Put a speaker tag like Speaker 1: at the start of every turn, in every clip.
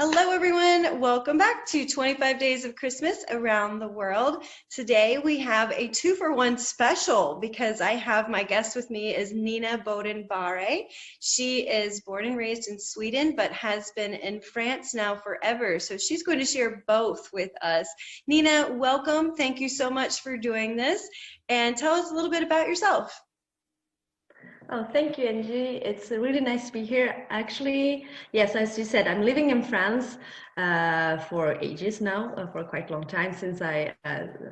Speaker 1: Hello, everyone. Welcome back to 25 Days of Christmas Around the World. Today we have a 2-for-1 special because I have my guest with me is Nina Boden-Barre. She is born and raised in Sweden, but has been in France now forever. So she's going to share both with us. Nina, welcome. Thank you so much for doing this. And tell us a little bit about yourself.
Speaker 2: Oh, thank you, Angie. It's really nice to be here. Actually, yes, as you said, I'm living in France for ages now, for quite a long time since I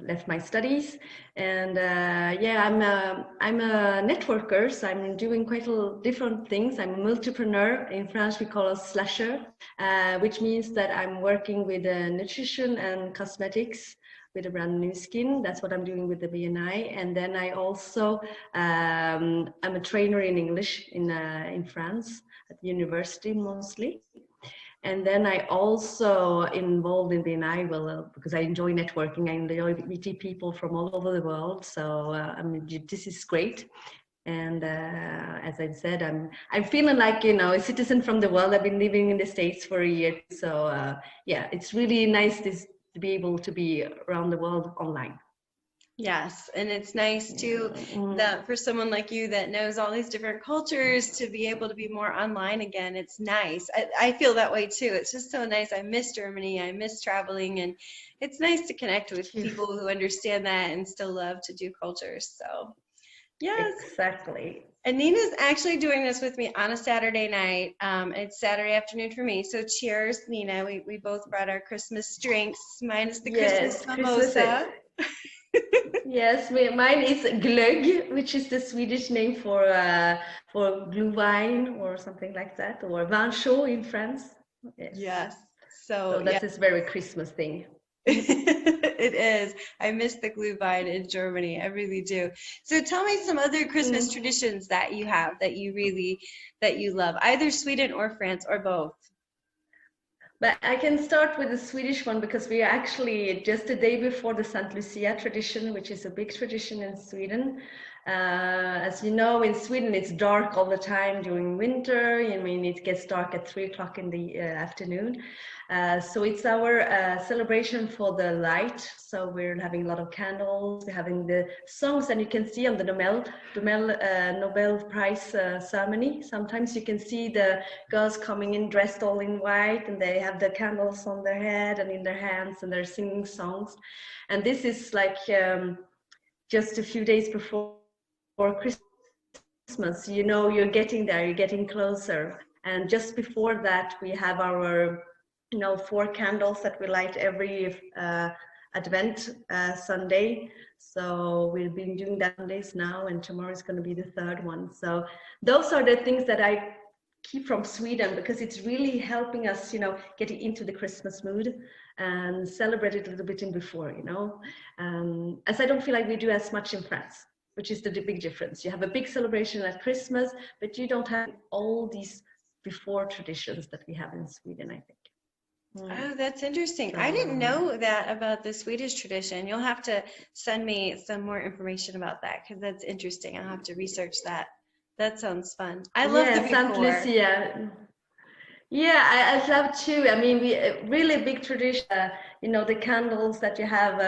Speaker 2: left my studies. And yeah, I'm a networker, so I'm doing quite a different things. I'm a multipreneur. In France, we call us slasher, which means that I'm working with nutrition and cosmetics with a brand new skin. That's what I'm doing with the BNI. And then I also, I'm a trainer in English in France at the university mostly. And then I also involved in BNI, because I enjoy networking. I enjoy meeting people from all over the world. So this is great. And as I said, I'm feeling like, a citizen from the world. I've been living in the States for a year. So yeah, it's really nice to be able to be around the world online.
Speaker 1: Yes, and it's nice too that for someone like you that knows all these different cultures to be able to be more online again. It's nice. I feel that way too. It's just so nice. I miss Germany. I miss traveling, and it's nice to connect with people who understand that and still love to do cultures. So, yes.
Speaker 2: Exactly.
Speaker 1: And Nina's actually doing this with me on a Saturday night. It's Saturday afternoon for me. So cheers, Nina. We both brought our Christmas drinks, minus the Christmas mimosa.
Speaker 2: Yes, mine is glögg, which is the Swedish name for glühwein or something like that, or vin chaud in France.
Speaker 1: Yes.
Speaker 2: So that's this very Christmas thing.
Speaker 1: It is. I miss the glühwein in Germany. I really do. So tell me some other Christmas traditions that you have that you love, either Sweden or France or both.
Speaker 2: But I can start with the Swedish one because we are actually just the day before the St. Lucia tradition, which is a big tradition in Sweden. As you know, in Sweden, it's dark all the time during winter. I mean, it gets dark at 3 o'clock in the afternoon. So it's our celebration for the light. So we're having a lot of candles. We're having the songs, and you can see on the Nobel Prize ceremony. Sometimes you can see the girls coming in dressed all in white, and they have the candles on their head and in their hands, and they're singing songs. And this is like just a few days before Christmas. You're getting there, you're getting closer. And just before that, we have our 4 candles that we light every Advent Sunday. So we've been doing that Sundays now, and tomorrow is going to be the 3rd one. So those are the things that I keep from Sweden, because it's really helping us, getting into the Christmas mood and celebrate it a little bit in before, as I don't feel like we do as much in France, which is the big difference. You have a big celebration at Christmas, but you don't have all these before traditions that we have in Sweden, I think.
Speaker 1: Oh, that's interesting. I didn't know that about the Swedish tradition. You'll have to send me some more information about that, because that's interesting. I'll have to research that. That sounds fun. I love the
Speaker 2: St. Lucia. Yeah, I love too. I mean, we really big tradition. The candles that you have,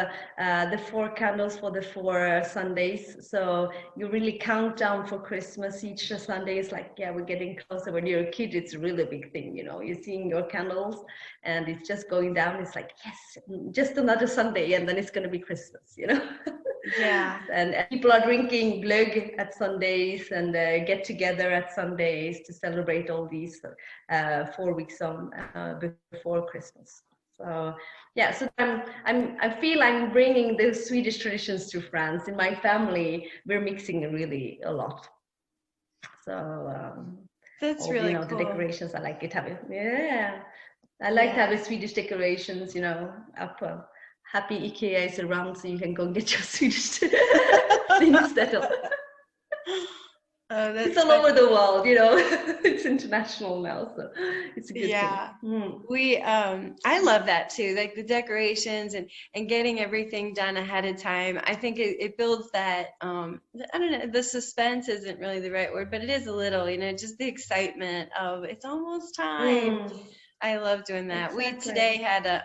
Speaker 2: the 4 candles for the 4 Sundays. So you really count down for Christmas. Each Sunday is like, yeah, we're getting closer. When you're a kid, it's a really big thing. You're seeing your candles, and it's just going down. It's like, yes, just another Sunday, and then it's going to be Christmas.
Speaker 1: Yeah.
Speaker 2: And people are drinking glögg at Sundays and get together at Sundays to celebrate all these 4 weeks on before Christmas. So yeah, so I feel I'm bringing the Swedish traditions to France. In my family, we're mixing really a lot. So
Speaker 1: that's really cool.
Speaker 2: The decorations, I like it having. Yeah, I like to have the Swedish decorations. Up. Happy IKEA is around, so you can go and get your Swedish things settled. It's all over the world, it's international now, so it's a good thing.
Speaker 1: I love that too, like the decorations and getting everything done ahead of time. I think it builds that, I don't know, the suspense isn't really the right word, but it is a little, just the excitement of it's almost time. I love doing that. We
Speaker 2: Exactly.
Speaker 1: today had a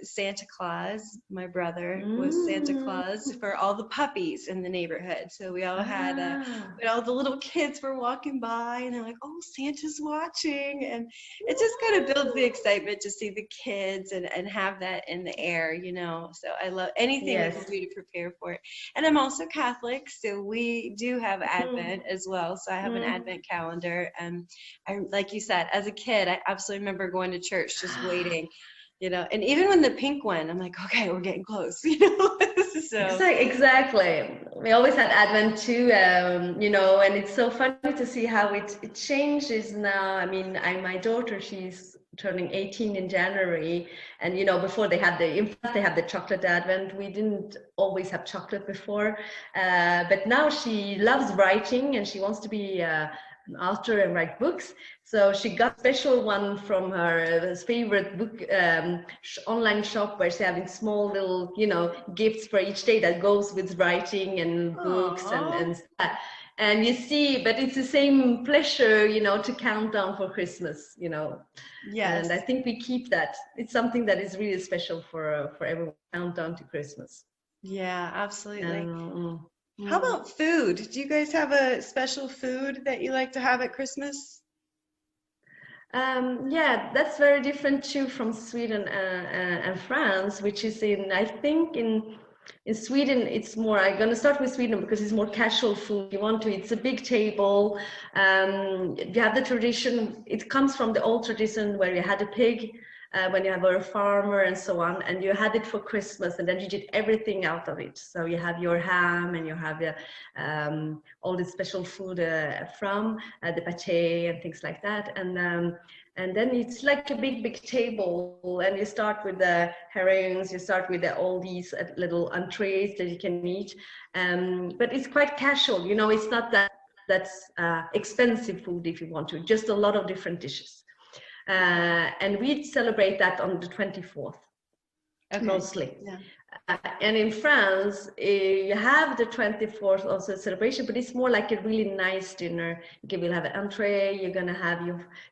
Speaker 1: Santa Claus. My brother was Santa Claus for all the puppies in the neighborhood. So we all had,
Speaker 2: Ah,
Speaker 1: but all the little kids were walking by and they're like, "Oh, Santa's watching," and it just kind of builds the excitement to see the kids and have that in the air, you know. So I love anything we can
Speaker 2: yes.
Speaker 1: do to prepare for it. And I'm also Catholic, so we do have
Speaker 2: Mm,
Speaker 1: Advent as well. So I have an
Speaker 2: mm.
Speaker 1: Advent calendar, and I, like you said, as a kid, I absolutely remember going to church just waiting, you know, and even when the pink went, I'm like, okay, we're getting close, you know. So
Speaker 2: Exactly. We always had Advent too, you know, and it's so funny to see how it changes now. I mean, my daughter, she's turning 18 in January, and you know, before in France they have the chocolate Advent. We didn't always have chocolate before, but now she loves writing and she wants to be an author and write books. So she got a special one from her favorite book online shop where she's having small little, you know, gifts for each day that goes with writing and books
Speaker 1: aw,
Speaker 2: and stuff. And you see, but it's the same pleasure, you know, to count down for Christmas, you know. And I
Speaker 1: yes,
Speaker 2: think we keep that. It's something that is really special for everyone. Countdown to Christmas.
Speaker 1: yeah, absolutely.
Speaker 2: Um,
Speaker 1: How
Speaker 2: mm.
Speaker 1: about food? Do you guys have a special food that you like to have at Christmas?
Speaker 2: Yeah, that's very different too from Sweden and France, which is I think in Sweden, it's more, I'm going to start with Sweden because it's more casual food. You want to, it's a big table. You have the tradition, it comes from the old tradition where you had a pig when you were a farmer and so on, and you had it for Christmas, and then you did everything out of it. So you have your ham and you have all the special food from the pate and things like that. And then it's like a big table, and you start with the herrings, you start with all these little entrees that you can eat. But it's quite casual, you know, it's not that's expensive food if you want to, just a lot of different dishes. And we celebrate that on the 24th,
Speaker 1: Okay.
Speaker 2: mostly.
Speaker 1: Yeah.
Speaker 2: And in France, you have the 24th also celebration, but it's more like a really nice dinner. You will have an entree, you're gonna have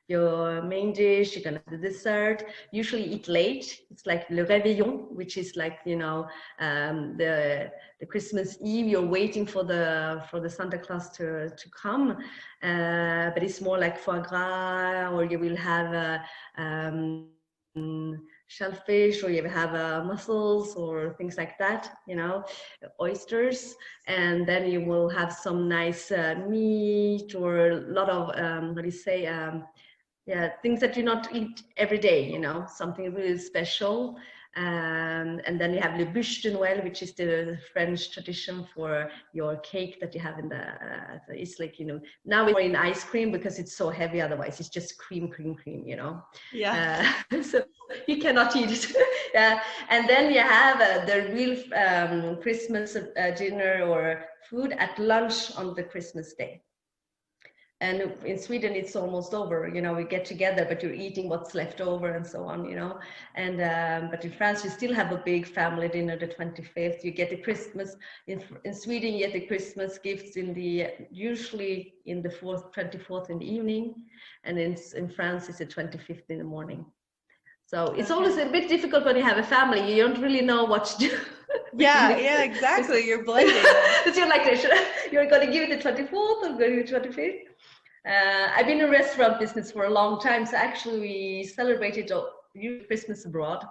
Speaker 2: your main dish, you're gonna have the dessert. Usually eat late. It's like le réveillon, which is like, you know, the Christmas Eve. You're waiting for the Santa Claus to come, but it's more like foie gras, or you will have shellfish, or you have mussels or things like that, you know, oysters. And then you will have some nice meat, or a lot of what do you say, yeah, things that you not eat every day, you know, something really special. And then you have le bûche de Noël, which is the French tradition for your cake that you have in it's like, you know, now it's more in ice cream because it's so heavy, otherwise it's just cream, you know.
Speaker 1: Yeah.
Speaker 2: So you cannot eat it. Yeah. And then you have the real Christmas dinner or food at lunch on the Christmas day. And in Sweden, it's almost over, you know, we get together, but you're eating what's left over and so on, you know. And but in France, you still have a big family dinner the 25th. You get the Christmas, in Sweden, you get the Christmas gifts usually in the 24th in the evening. And in France, it's the 25th in the morning. So it's always
Speaker 1: Okay.
Speaker 2: a bit difficult when you have a family. You don't really know what to do.
Speaker 1: Yeah, yeah, exactly. You're blending.
Speaker 2: But you're like, you're going to give it the 24th or going to give it the 25th? I've been in the restaurant business for a long time, so actually we celebrated Christmas abroad.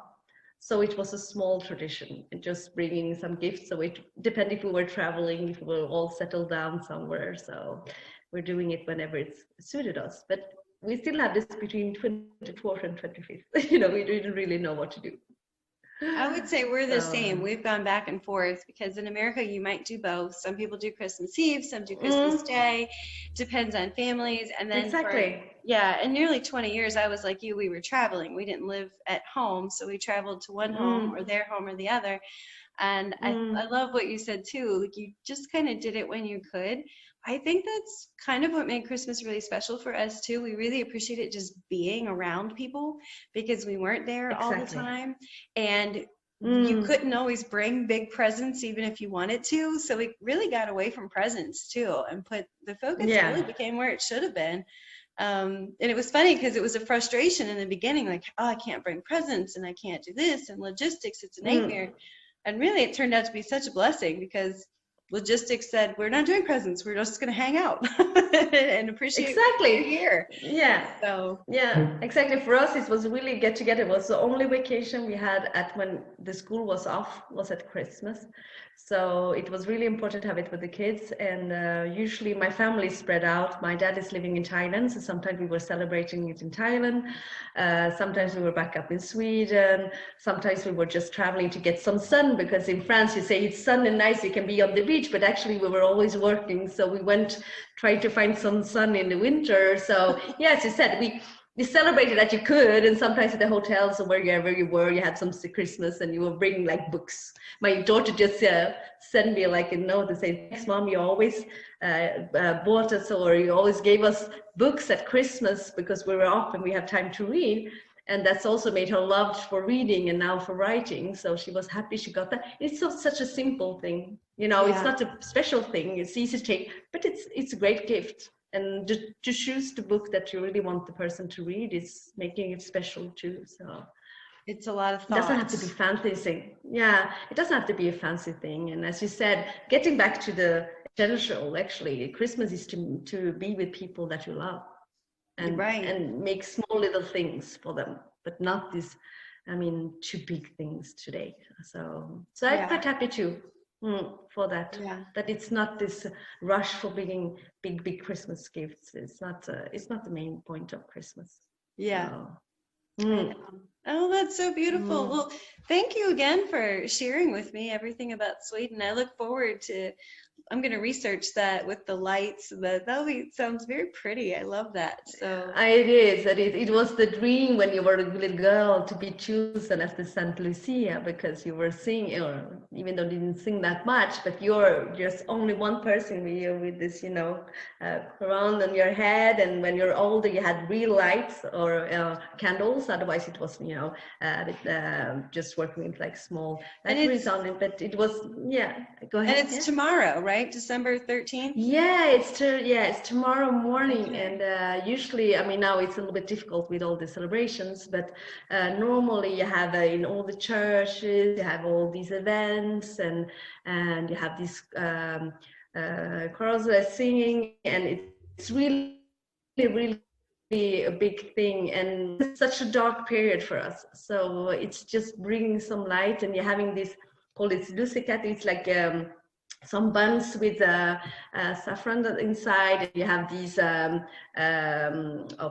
Speaker 2: So it was a small tradition, just bringing some gifts. So it depended if we were traveling, if we were all settled down somewhere. So we're doing it whenever it's suited us. But we still have this between 24th and 25th. You know, we didn't really know what to do.
Speaker 1: I would say we're the same.
Speaker 2: So,
Speaker 1: We've gone back and forth because in America you might do both. Some people do Christmas Eve, some do Christmas
Speaker 2: mm,
Speaker 1: Day. Depends on families. And then for,
Speaker 2: exactly.
Speaker 1: yeah, in nearly 20 years I was like you, we were traveling. We didn't live at home, so we traveled to one home or
Speaker 2: Mm,
Speaker 1: their home or the other. And I
Speaker 2: mm,
Speaker 1: love what you said too. Like you just kind of did it when you could. I think that's kind of what made Christmas really special for us too. We really appreciated just being around people because we weren't there all the
Speaker 2: exactly.
Speaker 1: time. And you
Speaker 2: Mm,
Speaker 1: couldn't always bring big presents even if you wanted to. So we really got away from presents too and put the focus
Speaker 2: yeah.
Speaker 1: really became where it should have been. And it was funny because it was a frustration in the beginning, like, oh, I can't bring presents and I can't do this and logistics, it's a nightmare. And really it turned out to be such a blessing because logistics said, we're not doing presents, we're just going to hang out and appreciate you're here.
Speaker 2: Yeah.
Speaker 1: So
Speaker 2: yeah, exactly. For us, it was really get together. It was the only vacation we had at when the school was off was at Christmas. So it was really important to have it with the kids. And usually my family is spread out. My dad is living in Thailand, so sometimes we were celebrating it in Thailand. Sometimes we were back up in Sweden. Sometimes we were just traveling to get some sun, because in France you say it's sun and nice, you can be on the beach, but actually we were always working. So we went, tried to find some sun in the winter. So yeah, as you said, we celebrated that you could, and sometimes at the hotels or wherever you were, you had some Christmas and you were bringing like books. My daughter just sent me like a note and said, thanks mom, you always bought us, or you always gave us books at Christmas because we were off and we have time to read. And that's also made her love for reading and now for writing. So she was happy she got that. It's such a simple thing, you know, It's not a special thing, it's easy to take, but it's a great gift. And to choose the book that you really want the person to read is making it special too. So
Speaker 1: it's a lot of thought.
Speaker 2: It doesn't have to be fancy. Yeah, it doesn't have to be a fancy thing. And as you said, getting back to the essential, actually, Christmas is to be with people that you love, and make small little things for them, but not this, too big things today. So I'm quite happy too. For that, that it's not this rush for bringing big Christmas gifts. It's not the main point of Christmas.
Speaker 1: Oh, that's so beautiful. Well, thank you again for sharing with me everything about Sweden. I look forward to, I'm going to research that with the lights. That sounds very pretty. I love that. So
Speaker 2: it is. It was the dream when you were a little girl to be chosen as the Saint Lucia, because you were singing, or even though you didn't sing that much, but you're just only one person with this, crown on your head. And when you're older, you had real lights or candles. Otherwise, it was just working with like small batteries on it. But it was Go ahead.
Speaker 1: And it's tomorrow, right? December 13th?
Speaker 2: Yeah, it's tomorrow morning. Okay. And usually, now it's a little bit difficult with all the celebrations, but normally you have in all the churches, you have all these events, and you have these chorals that are singing, and it's really a big thing, and it's such a dark period for us. So it's just bringing some light, and you're having this, called it Lucia, it's like some buns with saffron inside, and you have these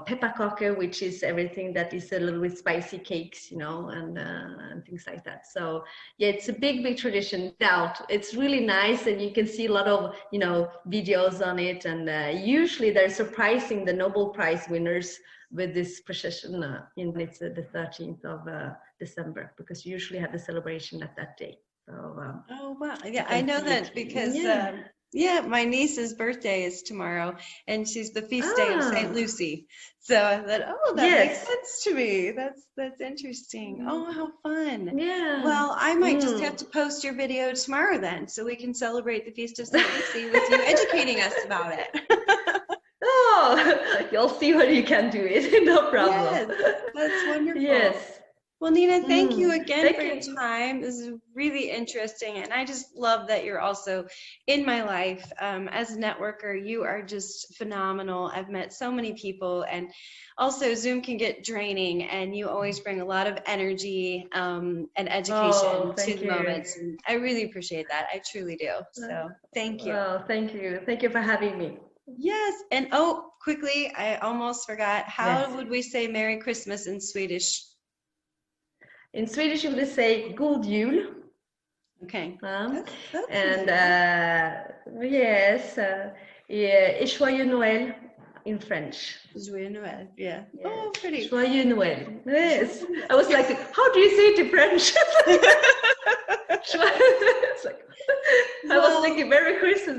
Speaker 2: pepperkakor, which is everything that is a little bit spicy cakes, and things like that. So yeah, it's a big tradition. It's really nice, and you can see a lot of videos on it, and usually they're surprising the Nobel Prize winners with this procession. It's the 13th of December, because you usually have the celebration at that day. So,
Speaker 1: oh wow, yeah, I know that because my niece's birthday is tomorrow, and she's the feast day of Saint Lucy. So I thought, that makes sense to me. That's interesting. Oh, how fun!
Speaker 2: Yeah.
Speaker 1: Well, I might just have to post your video tomorrow then, so we can celebrate the feast of Saint Lucy with you educating us about it.
Speaker 2: Oh, you'll see what you can do it. No problem.
Speaker 1: Yes, that's wonderful.
Speaker 2: Yes.
Speaker 1: Well, Nina, thank you again for your time. This is really interesting, and I just love that you're also in my life. As a networker, you are just phenomenal. I've met so many people, and also Zoom can get draining, and you always bring a lot of energy and education to the moments, and I really appreciate that. I truly do. So thank you.
Speaker 2: Oh, thank you. Thank you for having me.
Speaker 1: Yes, and quickly, I almost forgot. How would we say Merry Christmas in Swedish?
Speaker 2: In Swedish, you would say God Jul.
Speaker 1: Okay.
Speaker 2: And yes, et Joyeux Noël in French.
Speaker 1: Joyeux Noël, yeah. Oh, pretty.
Speaker 2: Joyeux Noël. Yes. I was like, how do you say it in French? I was thinking Merry Christmas.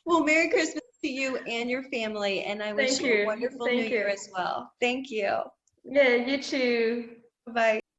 Speaker 1: Well, Merry Christmas to you and your family, and I wish you a wonderful New Year as well. Thank you.
Speaker 2: Yeah, you too.
Speaker 1: Bye.